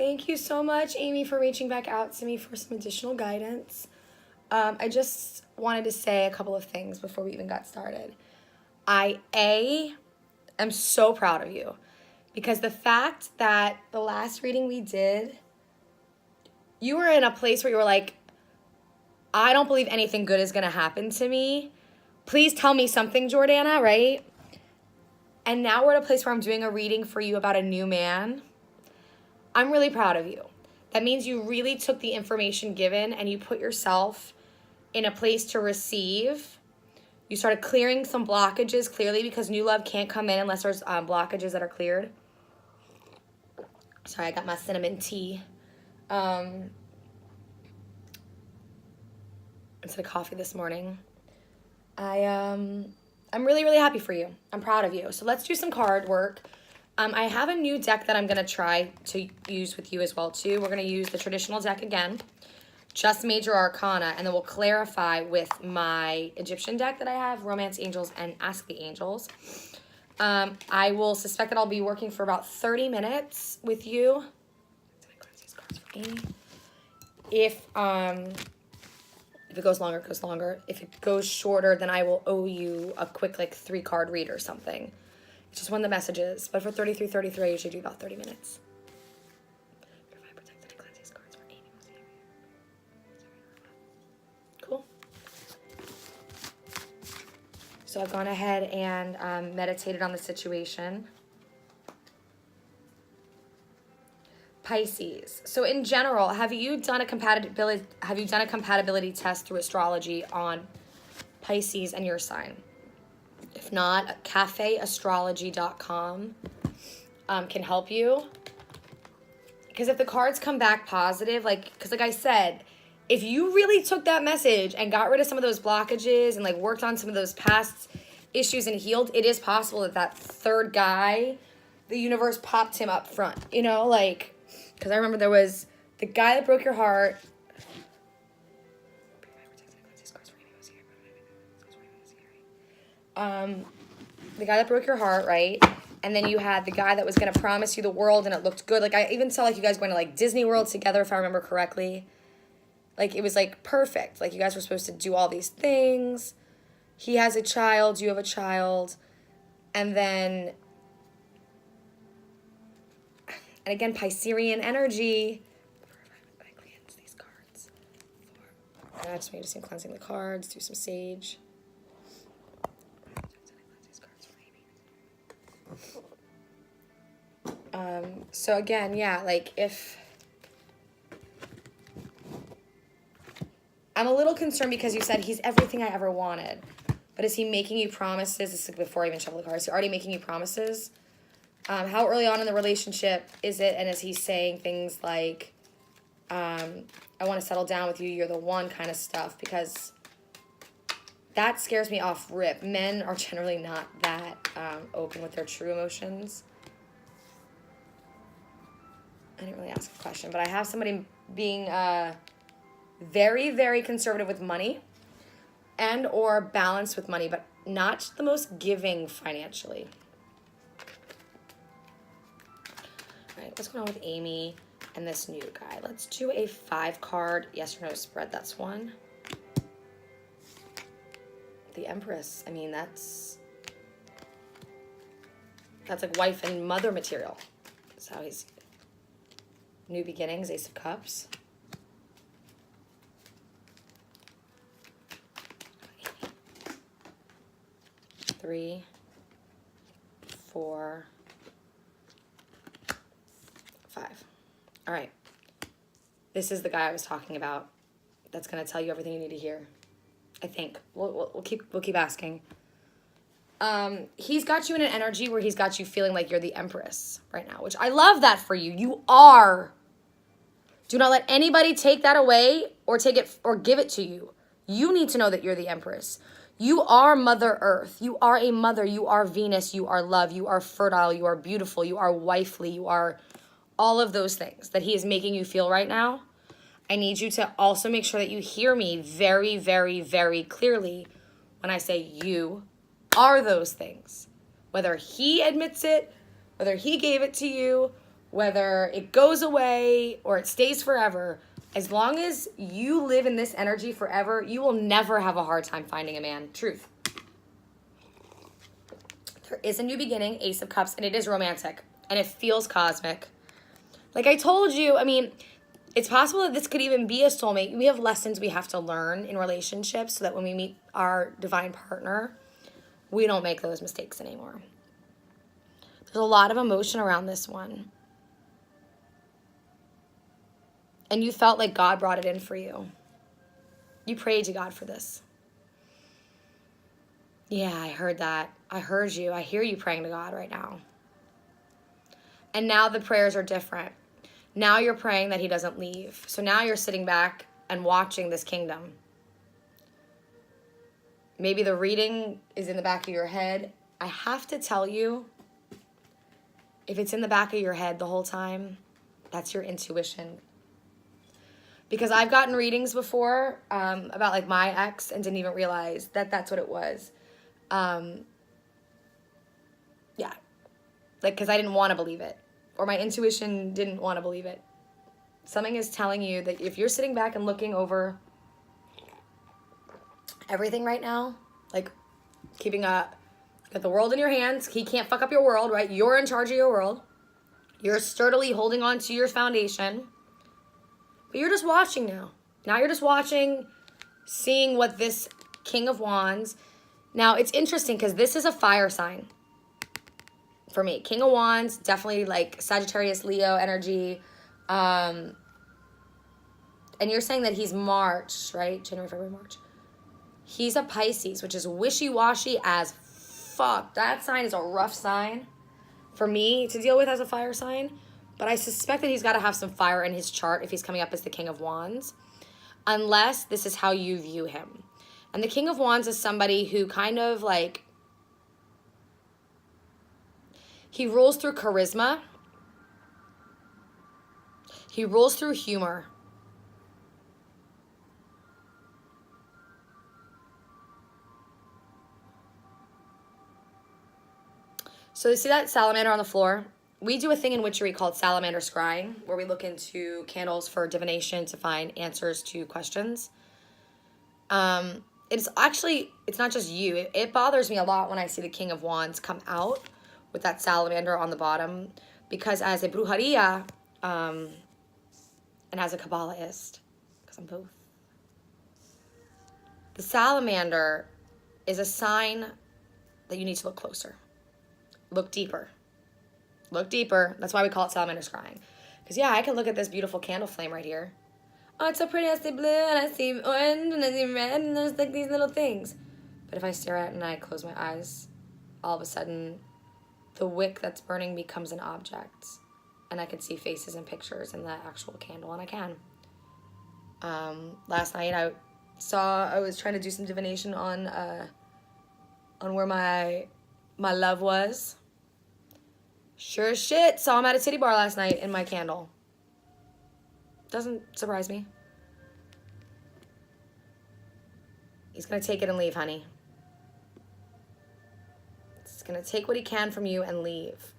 Thank you so much, Amy, for reaching back out to me for some additional guidance. I just wanted to say a couple of things before we even got started. I am so proud of you because the fact that the last reading we did, you were in a place where you were like, I don't believe anything good is going to happen to me. Please tell me something, Jordana, right? And now we're at a place where I'm doing a reading for you about a new man. I'm really proud of you. That means you really took the information given and you put yourself in a place to receive. You started clearing some blockages clearly because new love can't come in unless there's blockages that are cleared. Sorry, I got my cinnamon tea. Instead of coffee this morning. I'm really, really happy for you. I'm proud of you. So let's do some card work. I have a new deck that I'm going to try to use with you as well, too. We're going to use the traditional deck again, just Major Arcana, and then we'll clarify with my Egyptian deck that I have, Romance Angels and Ask the Angels. I will suspect that I'll be working for about 30 minutes with you. If it goes longer, it goes longer. If it goes shorter, then I will owe you a quick, 3-card read or something. It's just one of the messages. But for 33, I usually do about 30 minutes. Cool. So I've gone ahead and meditated on the situation. Pisces. So in general, have you done a compatibility test through astrology on Pisces and your sign? If not, cafeastrology.com can help you. Because if the cards come back positive, because like I said, if you really took that message and got rid of some of those blockages and worked on some of those past issues and healed, it is possible that third guy, the universe popped him up front, because I remember there was the guy that broke your heart. The guy that broke your heart, right? And then you had the guy that was going to promise you the world and it looked good. I even saw you guys going to Disney World together, if I remember correctly. It was perfect. You guys were supposed to do all these things. He has a child, you have a child. And then, and again, Piscean energy. I cleanse these cards. I just made some cleansing the cards, do some sage. So again, yeah, if I'm a little concerned because you said he's everything I ever wanted, but is he making you promises? This is before I even shuffle the cards. Is he already making you promises? How early on in the relationship is it? And is he saying things like, I want to settle down with you, you're the one kind of stuff? Because that scares me off rip. Men are generally not that open with their true emotions. I didn't really ask a question, but I have somebody being very, very conservative with money and or balanced with money, but not the most giving financially. All right, what's going on with Amy and this new guy? Let's do a 5-card yes or no spread. That's one. The Empress. I mean, that's wife and mother material. That's how he's... New beginnings, Ace of Cups. 3, 4, 5. All right. This is the guy I was talking about. That's going to tell you everything you need to hear. I think. We'll keep asking. He's got you in an energy where he's got you feeling like you're the Empress right now, which I love that for you. You are. Do not let anybody take that away or take it or give it to you. You need to know that you're the Empress. You are Mother Earth. You are a mother. You are Venus. You are love. You are fertile. You are beautiful. You are wifely. You are all of those things that he is making you feel right now. I need you to also make sure that you hear me very, very, very clearly when I say you are those things. Whether he admits it, whether he gave it to you, whether it goes away or it stays forever, as long as you live in this energy forever, you will never have a hard time finding a man. Truth. There is a new beginning, Ace of Cups, and it is romantic, and it feels cosmic. Like I told you, I mean, it's possible that this could even be a soulmate. We have lessons we have to learn in relationships so that when we meet our divine partner, we don't make those mistakes anymore. There's a lot of emotion around this one. And you felt like God brought it in for you. You prayed to God for this. Yeah, I heard that. I heard you. I hear you praying to God right now. And now the prayers are different. Now you're praying that he doesn't leave. So now you're sitting back and watching this kingdom. Maybe the reading is in the back of your head. I have to tell you, if it's in the back of your head the whole time, that's your intuition. Because I've gotten readings before about like my ex and didn't even realize that that's what it was. Yeah. Like, because I didn't want to believe it. Or my intuition didn't want to believe it. Something is telling you that if you're sitting back and looking over everything right now, like keeping got the world in your hands. He can't fuck up your world, right? You're in charge of your world. You're sturdily holding on to your foundation. But you're just watching now. Now you're just watching, seeing what this King of Wands. Now it's interesting because this is a fire sign for me. King of Wands, definitely like Sagittarius, Leo energy. And you're saying that he's March, right? January, February, March. He's a Pisces, which is wishy-washy as fuck. That sign is a rough sign for me to deal with as a fire sign. But I suspect that he's got to have some fire in his chart if he's coming up as the King of Wands. Unless this is how you view him. And the King of Wands is somebody who kind of like... He rules through charisma. He rules through humor. So you see that salamander on the floor? We do a thing in witchery called salamander scrying, where we look into candles for divination to find answers to questions. It's not just you. It bothers me a lot when I see the King of Wands come out with that salamander on the bottom, because as a brujeria and as a Kabbalahist, because I'm both, the salamander is a sign that you need to look closer. Look deeper. Look deeper. That's why we call it salamander scrying. Because, yeah, I can look at this beautiful candle flame right here. Oh, it's so pretty. I see blue, and I see orange, and I see red, and there's, like, these little things. But if I stare at it and I close my eyes, all of a sudden, the wick that's burning becomes an object. And I can see faces and pictures in the actual candle, and I can. Last night, I was trying to do some divination on where my love was. Sure as shit, saw him at a titty bar last night in my candle. Doesn't surprise me. He's gonna take it and leave, honey. He's gonna take what he can from you and leave.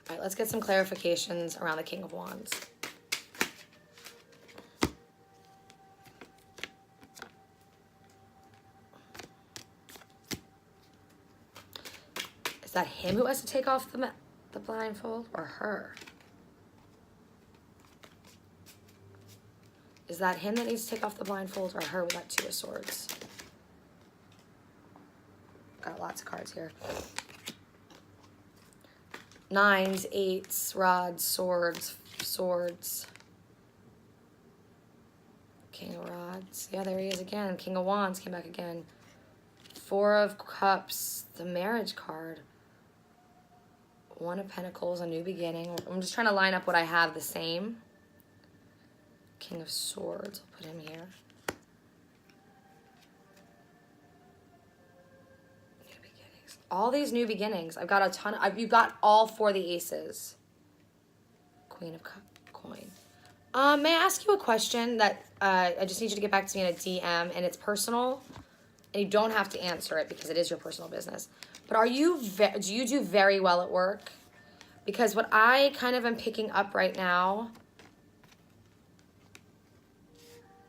All right, let's get some clarifications around the King of Wands. Is that him who has to take off the blindfold, or her? Is that him that needs to take off the blindfold, or her with that Two of Swords? Got lots of cards here. Nines, eights, rods, swords, swords. King of Rods. Yeah, there he is again. King of Wands came back again. Four of Cups, the marriage card. One of Pentacles, a new beginning. I'm just trying to line up what I have the same. King of Swords, I'll put him here. New beginnings. All these new beginnings. I've got a ton of, you've got all four of the aces. Queen of Coin. May I ask you a question that I just need you to get back to me in a DM, and it's personal. and you don't have to answer it because it is your personal business, but do you do very well at work? Because what I kind of am picking up right now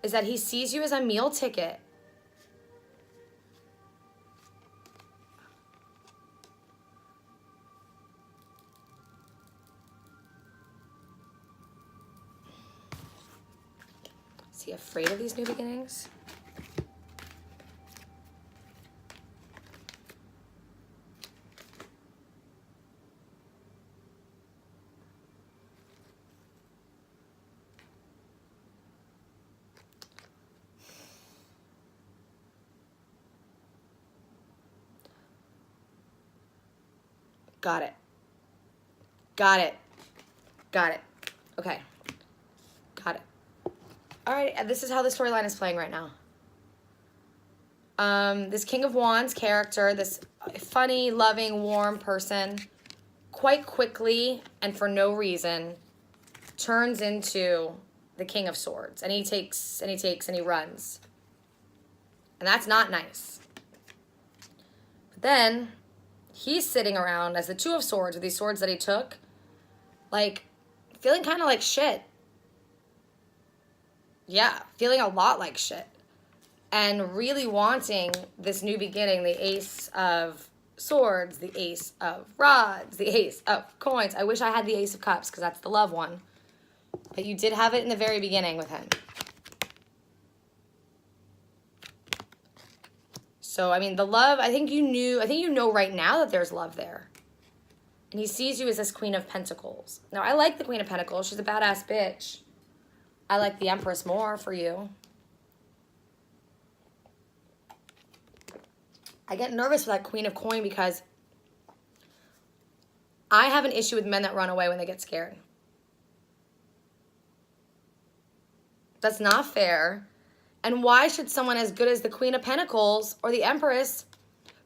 is that he sees you as a meal ticket. Is he afraid of these new beginnings? Got it. Got it. Got it. Okay. Got it. All right, this is how the storyline is playing right now. This King of Wands character, this funny, loving, warm person, quite quickly and for no reason, turns into the King of Swords. And he takes and he takes and he runs. And that's not nice. But then he's sitting around as the Two of Swords with these swords that he took, like, feeling kind of like shit. Yeah, feeling a lot like shit. And really wanting this new beginning, the Ace of Swords, the Ace of Rods, the Ace of Coins. I wish I had the Ace of Cups because that's the love one. But you did have it in the very beginning with him. So, I mean, the love, I think you know right now that there's love there. And he sees you as this Queen of Pentacles. Now, I like the Queen of Pentacles. She's a badass bitch. I like the Empress more for you. I get nervous for that Queen of Coin because I have an issue with men that run away when they get scared. That's not fair. And why should someone as good as the Queen of Pentacles or the Empress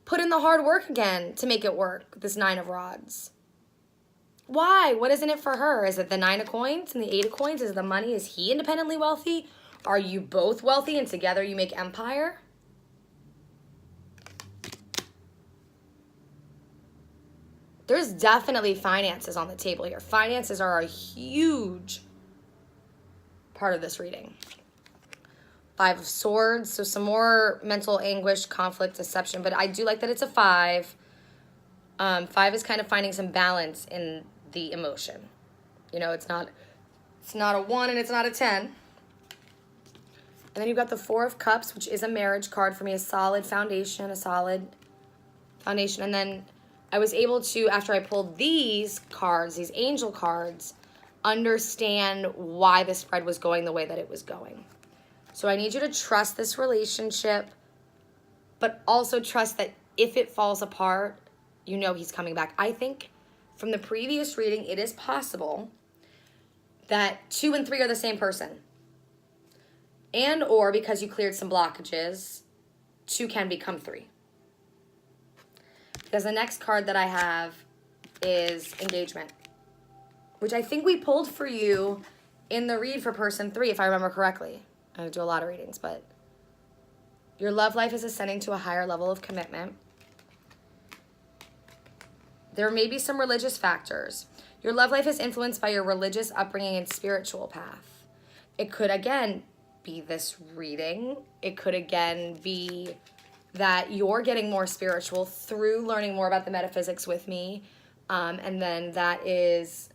put in the hard work again to make it work, this Nine of Rods? Why? What isn't it for her? Is it the Nine of Coins and the Eight of Coins? Is it the money? Is he independently wealthy? Are you both wealthy and together you make empire? There's definitely finances on the table here. Finances are a huge part of this reading. Five of Swords, so some more mental anguish, conflict, deception, but I do like that it's a 5. 5 is kind of finding some balance in the emotion. You know, it's not a 1 and it's not a 10. And then you've got the Four of Cups, which is a marriage card for me, a solid foundation. And then I was able to, after I pulled these cards, these angel cards, understand why the spread was going the way that it was going. So I need you to trust this relationship, but also trust that if it falls apart, you know he's coming back. I think from the previous reading, it is possible that 2 and 3 are the same person. And or because you cleared some blockages, 2 can become 3. Because the next card that I have is Engagement, which I think we pulled for you in the read for person 3, if I remember correctly. I do a lot of readings, but your love life is ascending to a higher level of commitment. There may be some religious factors. Your love life is influenced by your religious upbringing and spiritual path. It could, again, be this reading. It could, again, be that you're getting more spiritual through learning more about the metaphysics with me. And then that is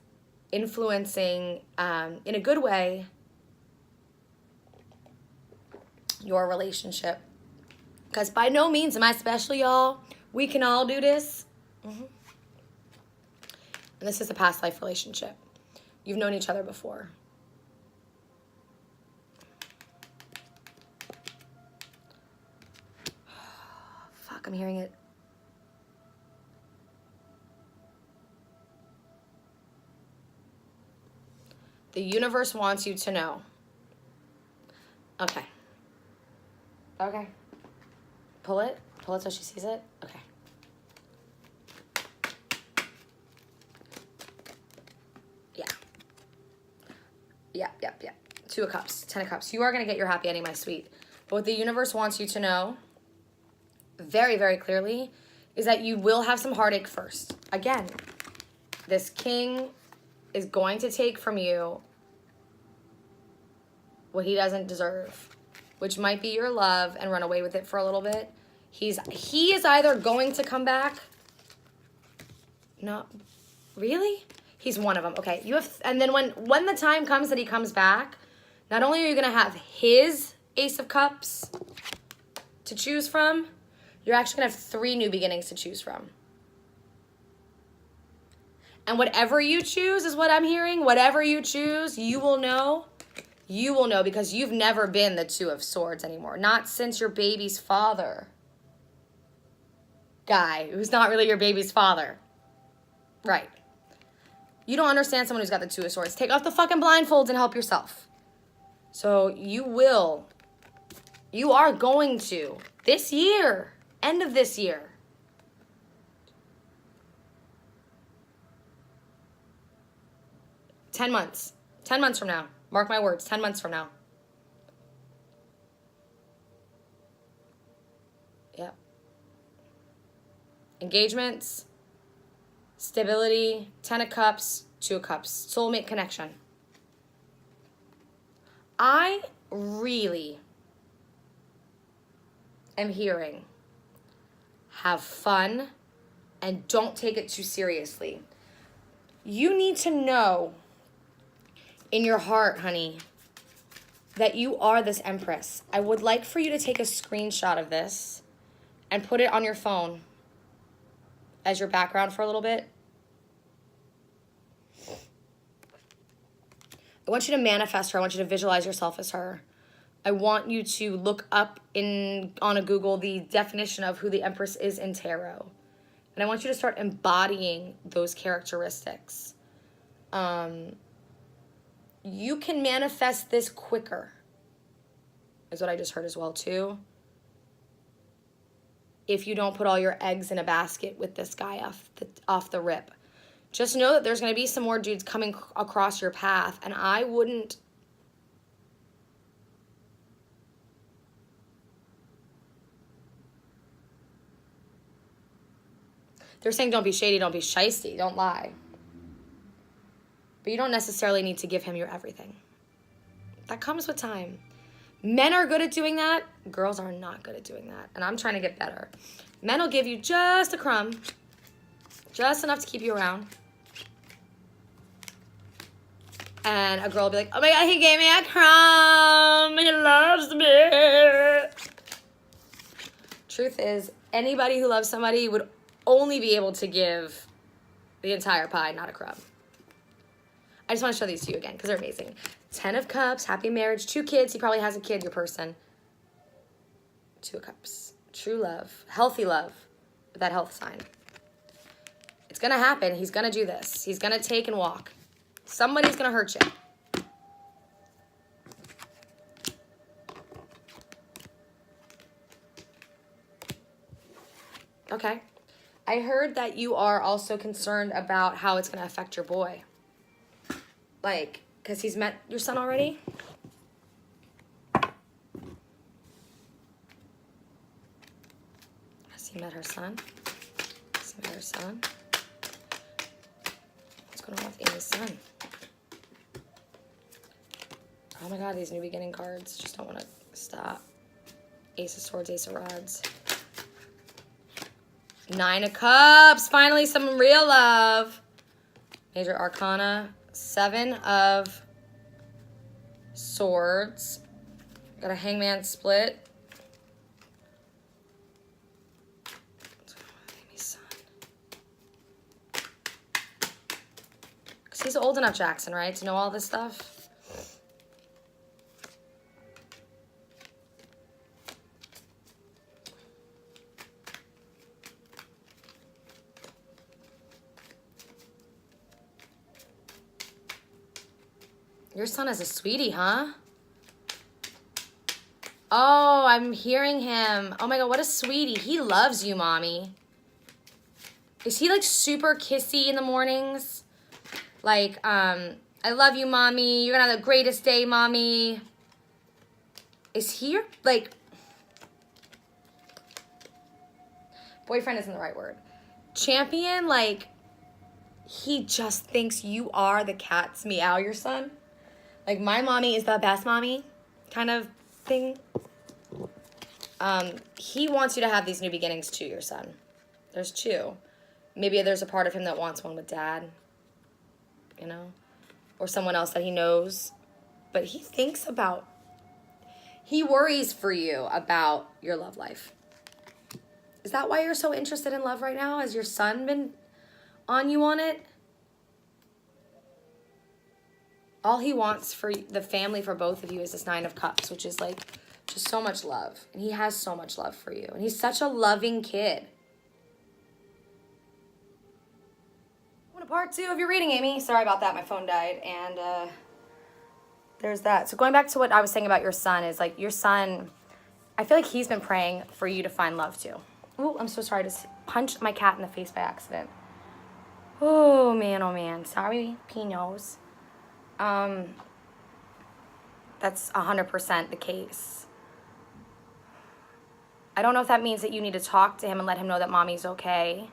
influencing, in a good way, your relationship. Because by no means am I special, y'all. We can all do this. And this is a past life relationship. You've known each other before. Fuck, I'm hearing it. The universe wants you to know. Okay. Okay. Pull it. Pull it so she sees it. Okay. Yeah. Yeah. 2 of Cups. 10 of Cups. You are going to get your happy ending, my sweet. But what the universe wants you to know very, very clearly is that you will have some heartache first. Again, this king is going to take from you what he doesn't deserve, which might be your love, and run away with it for a little bit. He is either going to come back. No, really? He's one of them. Okay, and then when the time comes that he comes back, not only are you gonna have his Ace of Cups to choose from, you're actually gonna have 3 new beginnings to choose from. And whatever you choose is what I'm hearing. Whatever you choose, you will know. You will know, because you've never been the 2 of Swords anymore. Not since your baby's father. Guy, who's not really your baby's father. Right. You don't understand someone who's got the 2 of Swords. Take off the fucking blindfolds and help yourself. So you are going to, this year, end of this year, $10 months. 10 months from now. Mark my words, 10 months from now. Yep. Engagements, stability, 10 of Cups, 2 of Cups. Soulmate connection. I really am hearing have fun and don't take it too seriously. You need to know in your heart, honey, that you are this Empress. I would like for you to take a screenshot of this and put it on your phone as your background for a little bit. I want you to manifest her. I want you to visualize yourself as her. I want you to look up on a Google the definition of who the Empress is in tarot. And I want you to start embodying those characteristics. You can manifest this quicker, is what I just heard as well too, if you don't put all your eggs in a basket with this guy off the rip. Just know that there's going to be some more dudes coming across your path, and I wouldn't... They're saying don't be shady, don't be shisty, don't lie. But you don't necessarily need to give him your everything. That comes with time. Men are good at doing that. Girls are not good at doing that. And I'm trying to get better. Men will give you just a crumb. Just enough to keep you around. And a girl will be like, oh my God, he gave me a crumb. He loves me. Truth is, anybody who loves somebody would only be able to give the entire pie, not a crumb. I just want to show these to you again because they're amazing. 10 of Cups, happy marriage, 2 kids. He probably has a kid, your person. 2 of Cups, true love, healthy love, with that health sign. It's going to happen. He's going to do this. He's going to take and walk. Somebody's going to hurt you. Okay. I heard that you are also concerned about how it's going to affect your boy. Like, because he's met your son already? Has he met her son? Has he met her son? What's going on with Amy's son? Oh my God, these new beginning cards just don't want to stop. Ace of Swords, Ace of Rods. 9 of Cups, finally some real love. Major Arcana, 7 of Swords. Got a Hangman split. What's going on with Amy's son? Because he's old enough, Jackson, right, to know all this stuff? Your son is a sweetie, huh? Oh, I'm hearing him. Oh my God, what a sweetie. He loves you, mommy. Is he like super kissy in the mornings? Like, I love you, mommy. You're gonna have the greatest day, mommy. Is he like... boyfriend isn't the right word. Champion, like, he just thinks you are the cat's meow, your son. Like, my mommy is the best mommy kind of thing. He wants you to have these new beginnings too, your son. There's two. Maybe there's a part of him that wants one with dad, you know, or someone else that he knows. But he worries for you about your love life. Is that why you're so interested in love right now? Has your son been on you on it? All he wants for the family, for both of you, is this 9 of Cups, which is like just so much love. And he has so much love for you. And he's such a loving kid. Part 2 of your reading, Amy. Sorry about that. My phone died. And there's that. So going back to what I was saying about your son is like your son, I feel like he's been praying for you to find love too. Ooh, I'm so sorry. I just punched my cat in the face by accident. Oh, man. Oh, man. Sorry, Pinos. That's 100% the case. I don't know if that means that you need to talk to him and let him know that mommy's okay.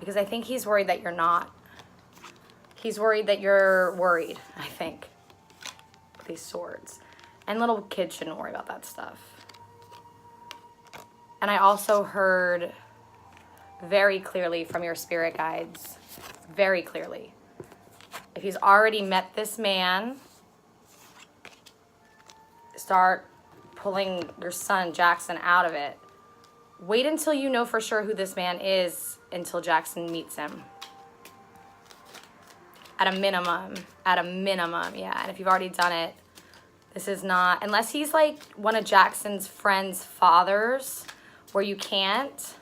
Because I think he's worried that you're not. He's worried that you're worried, I think. With these swords. And little kids shouldn't worry about that stuff. And I also heard very clearly from your spirit guides, very clearly, if he's already met this man, start pulling your son Jackson out of it. Wait until you know for sure who this man is until Jackson meets him. At a minimum, yeah. And if you've already done it, this is not, unless he's like one of Jackson's friends' fathers, where you can't.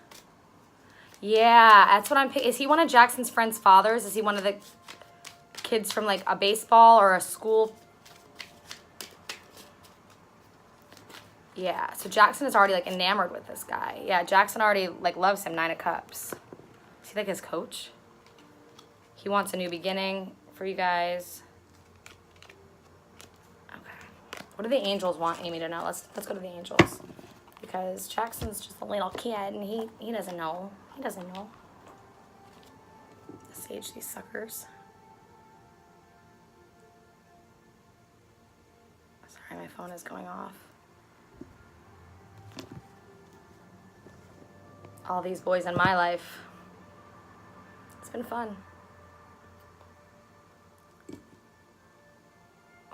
Yeah, that's what I'm picking. Is he one of Jackson's friends' fathers? Is he one of the kids from like a baseball or a school? Yeah, so Jackson is already like enamored with this guy. Yeah, Jackson already like loves him, 9 of Cups. Is he like his coach? He wants a new beginning for you guys. Okay. What do the angels want Amy to know? Let's go to the angels. Because Jackson's just a little kid and he doesn't know. He doesn't know. Sage these suckers. Sorry, my phone is going off. All these boys in my life. It's been fun.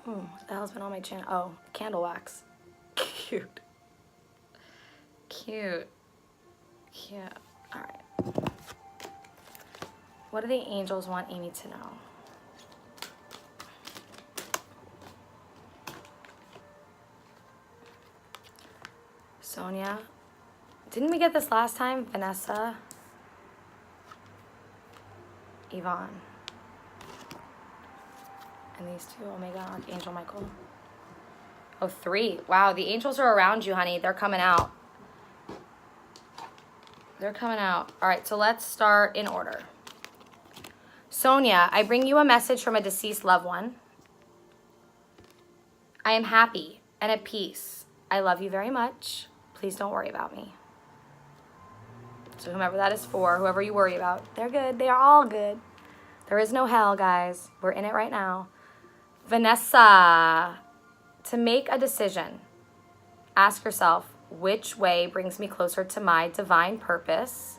What the hell's been on my channel? Oh, candle wax. Cute. Cute. Cute. All right. What do the angels want Amy to know? Sonia. Didn't we get this last time? Vanessa. Yvonne. And these two, Omega, Archangel Michael. Oh, 3. Wow, the angels are around you, honey. They're coming out. They're coming out. All right, so let's start in order. Sonia, I bring you a message from a deceased loved one. I am happy and at peace. I love you very much. Please don't worry about me. So whomever that is for, whoever you worry about, they're good. They are all good. There is no hell, guys. We're in it right now. Vanessa, to make a decision, ask yourself, which way brings me closer to my divine purpose?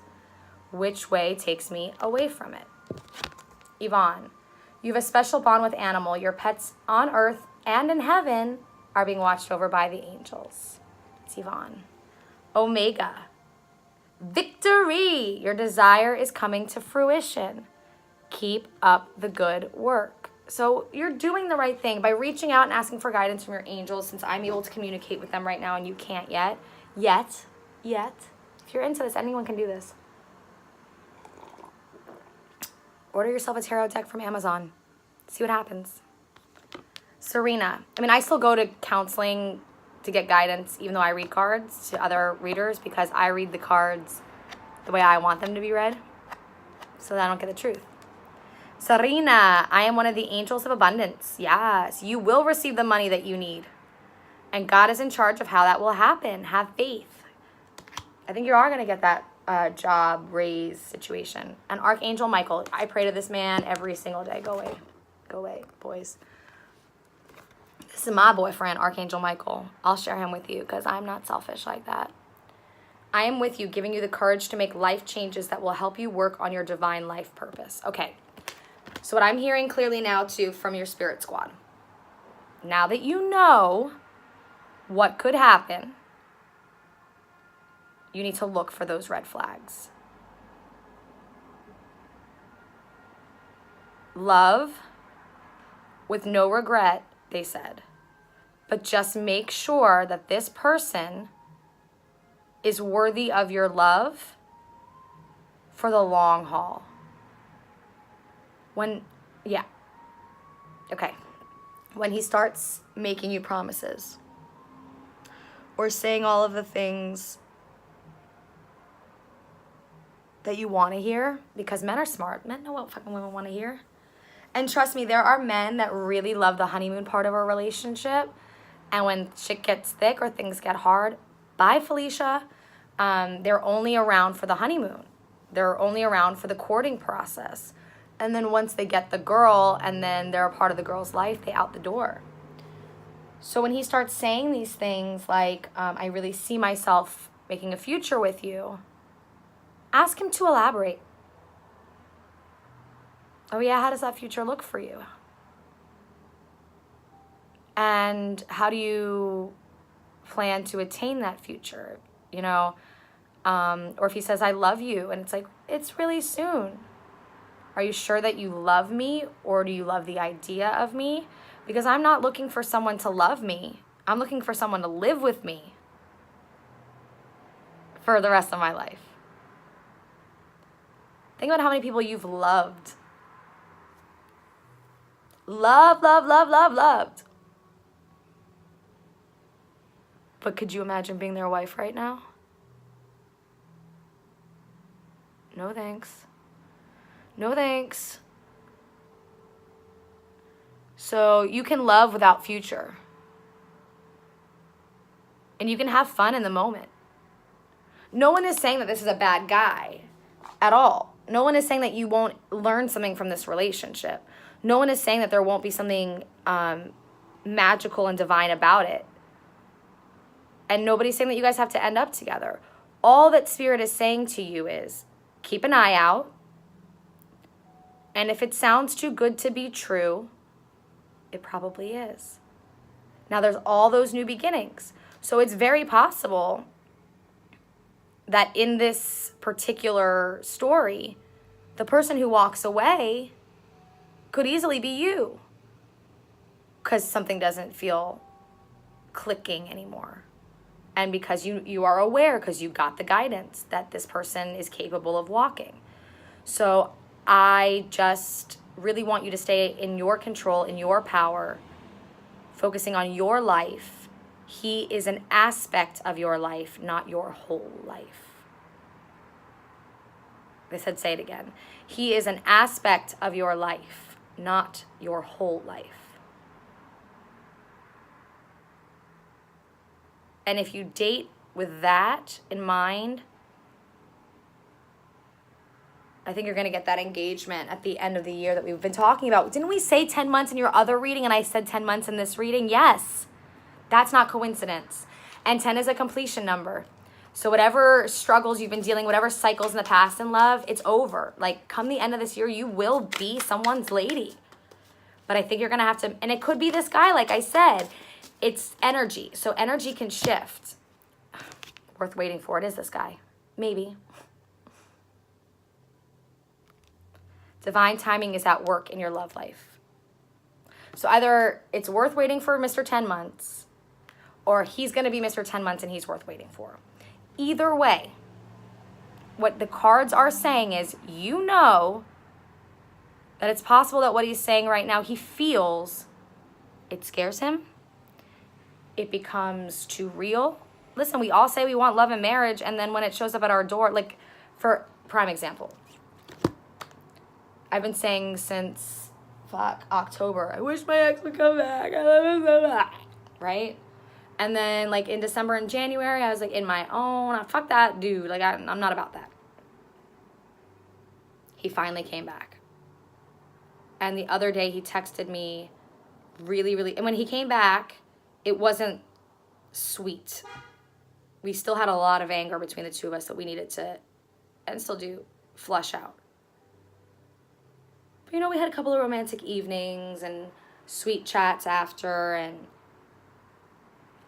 Which way takes me away from it? Yvonne, you have a special bond with animal. Your pets on earth and in heaven are being watched over by the angels. It's Yvonne. Omega, victory. Your desire is coming to fruition. Keep up the good work. So you're doing the right thing by reaching out and asking for guidance from your angels, since I'm able to communicate with them right now and you can't yet. Yet. If you're into this, anyone can do this. Order yourself a tarot deck from Amazon. See what happens. Serena. I mean, I still go to counseling to get guidance, even though I read cards to other readers, because I read the cards the way I want them to be read, so that I don't get the truth. Serena, I am one of the angels of abundance. Yes, you will receive the money that you need. And God is in charge of how that will happen. Have faith. I think you are going to get that job raise situation. And Archangel Michael, I pray to this man every single day. Go away. Go away, boys. This is my boyfriend, Archangel Michael. I'll share him with you because I'm not selfish like that. I am with you, giving you the courage to make life changes that will help you work on your divine life purpose. Okay. So what I'm hearing clearly now, too, from your spirit squad. Now that you know what could happen, you need to look for those red flags. Love with no regret, they said. But just make sure that this person is worthy of your love for the long haul. When he starts making you promises or saying all of the things that you want to hear, because men are smart. Men know what fucking women want to hear. And trust me, there are men that really love the honeymoon part of a relationship. And when shit gets thick or things get hard, bye, Felicia. They're only around for the honeymoon. They're only around for the courting process. And then once they get the girl and then they're a part of the girl's life, they out the door. So when he starts saying these things like, I really see myself making a future with you, ask him to elaborate. Oh yeah, how does that future look for you? And how do you plan to attain that future? You know, or if he says, I love you, and it's like, it's really soon. Are you sure that you love me, or do you love the idea of me? Because I'm not looking for someone to love me. I'm looking for someone to live with me for the rest of my life. Think about how many people you've loved. Loved. But could you imagine being their wife right now? No thanks. No thanks. So you can love without future. And you can have fun in the moment. No one is saying that this is a bad guy at all. No one is saying that you won't learn something from this relationship. No one is saying that there won't be something magical and divine about it. And nobody's saying that you guys have to end up together. All that Spirit is saying to you is keep an eye out. And if it sounds too good to be true, it probably is. Now there's all those new beginnings. So it's very possible that in this particular story, the person who walks away could easily be you. Because something doesn't feel clicking anymore. And because you are aware, because you got the guidance that this person is capable of walking. So I just really want you to stay in your control, in your power, focusing on your life. He is an aspect of your life, not your whole life. I said, say it again. He is an aspect of your life, not your whole life. And if you date with that in mind, I think you're going to get that engagement at the end of the year that we've been talking about. Didn't we say 10 months in your other reading and I said 10 months in this reading? Yes. That's not coincidence. And 10 is a completion number. So whatever struggles you've been dealing, whatever cycles in the past in love, it's over. Like come the end of this year, you will be someone's lady. But I think you're going to have to, and it could be this guy, like I said. It's energy. So energy can shift. Worth waiting for. It is this guy. Maybe. Divine timing is at work in your love life. So either it's worth waiting for Mr. 10 months, or he's going to be Mr. 10 months and he's worth waiting for. Either way, what the cards are saying is, you know that it's possible that what he's saying right now, he feels it scares him. It becomes too real. Listen, we all say we want love and marriage, and then when it shows up at our door, like, for prime example, I've been saying since, October, I wish my ex would come back. I love him so much. Right? And then, like, in December and January, I was, like, in my own. Fuck that dude. Like, I'm not about that. He finally came back. And the other day, he texted me really, really... And when he came back, it wasn't sweet. We still had a lot of anger between the two of us that we needed to, and still do, flush out. But, you know, we had a couple of romantic evenings and sweet chats after, and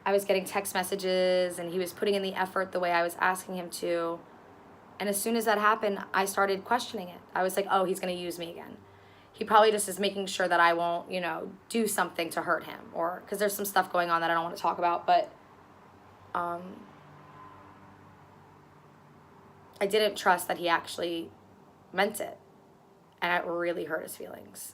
I was getting text messages, and he was putting in the effort the way I was asking him to. And as soon as that happened, I started questioning it. I was like, oh, he's going to use me again. He probably just is making sure that I won't, you know, do something to hurt him. Or, because there's some stuff going on that I don't want to talk about. But I didn't trust that he actually meant it. And it really hurt his feelings.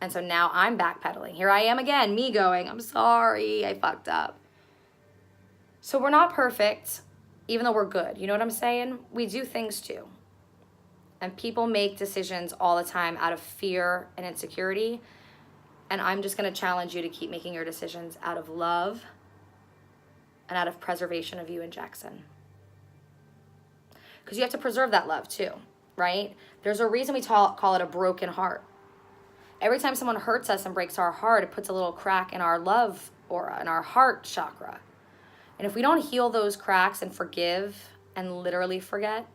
And so now I'm backpedaling. Here I am again, me going, I'm sorry, I fucked up. So we're not perfect, even though we're good. You know what I'm saying? We do things too. And people make decisions all the time out of fear and insecurity. And I'm just going to challenge you to keep making your decisions out of love and out of preservation of you and Jackson. Because you have to preserve that love too, right? There's a reason we call it a broken heart. Every time someone hurts us and breaks our heart, it puts a little crack in our love aura, in our heart chakra. And if we don't heal those cracks and forgive and literally forget,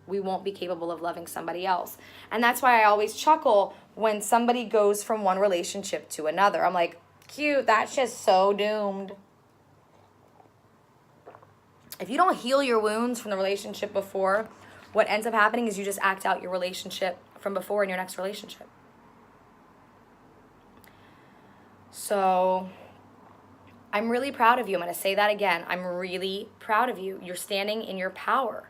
we won't be capable of loving somebody else. And that's why I always chuckle when somebody goes from one relationship to another. I'm like, cute, that's just so doomed. If you don't heal your wounds from the relationship before, what ends up happening is you just act out your relationship from before in your next relationship. So I'm really proud of you. I'm going to say that again. I'm really proud of you. You're standing in your power.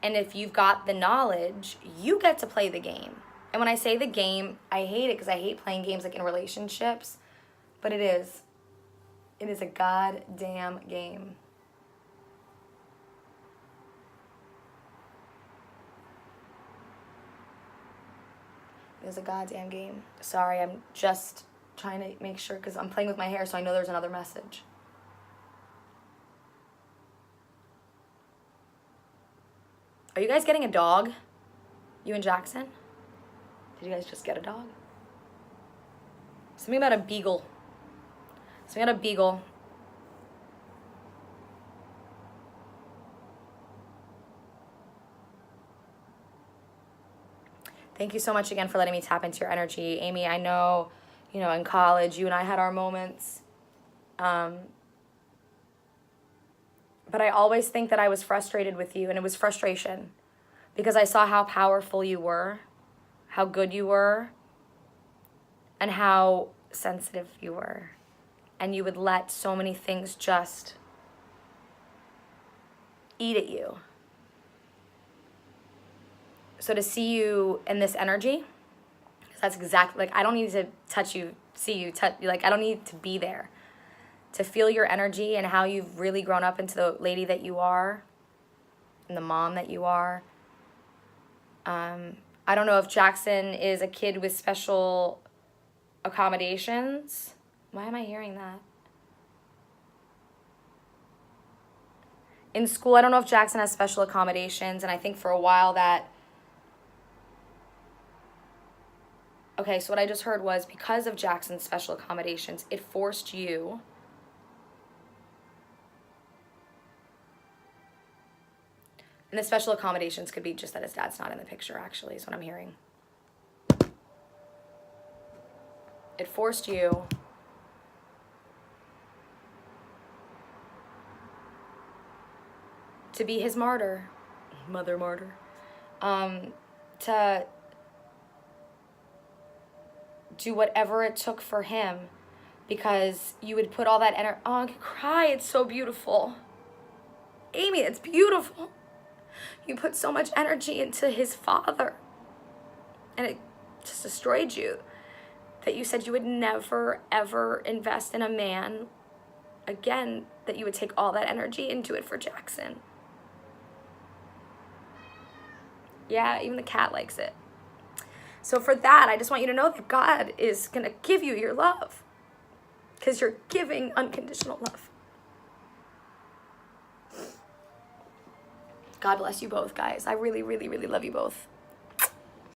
And if you've got the knowledge, you get to play the game. And when I say the game, I hate it because I hate playing games like in relationships. But it is. It is a goddamn game. It is a goddamn game. Sorry, I'm just trying to make sure because I'm playing with my hair so I know there's another message. Are you guys getting a dog? You and Jackson? Did you guys just get a dog? Something about a beagle. Something about a beagle. Thank you so much again for letting me tap into your energy. Amie, I know, you know, in college, you and I had our moments. But I always think that I was frustrated with you, and it was frustration because I saw how powerful you were, how good you were, and how sensitive you were. And you would let so many things just eat at you. So to see you in this energy, that's exactly, like, I don't need to touch you, see you, like, I don't need to be there. To feel your energy and how you've really grown up into the lady that you are and the mom that you are. I don't know if Jackson is a kid with special accommodations. Why am I hearing that? In school, I don't know if Jackson has special accommodations, and I think for a while that... Okay, so what I just heard was because of Jackson's special accommodations, it forced you... And the special accommodations could be just that his dad's not in the picture, actually, is what I'm hearing. It forced you to be his martyr, mother martyr, to do whatever it took for him, because you would put all that energy. Oh, I could cry. It's so beautiful. Amie, it's beautiful. You put so much energy into his father, and it just destroyed you, that you said you would never, ever invest in a man again, that you would take all that energy and do it for Jackson. Yeah, even the cat likes it. So for that, I just want you to know that God is going to give you your love. because you're giving unconditional love. God bless you both, guys. I really, really, really love you both.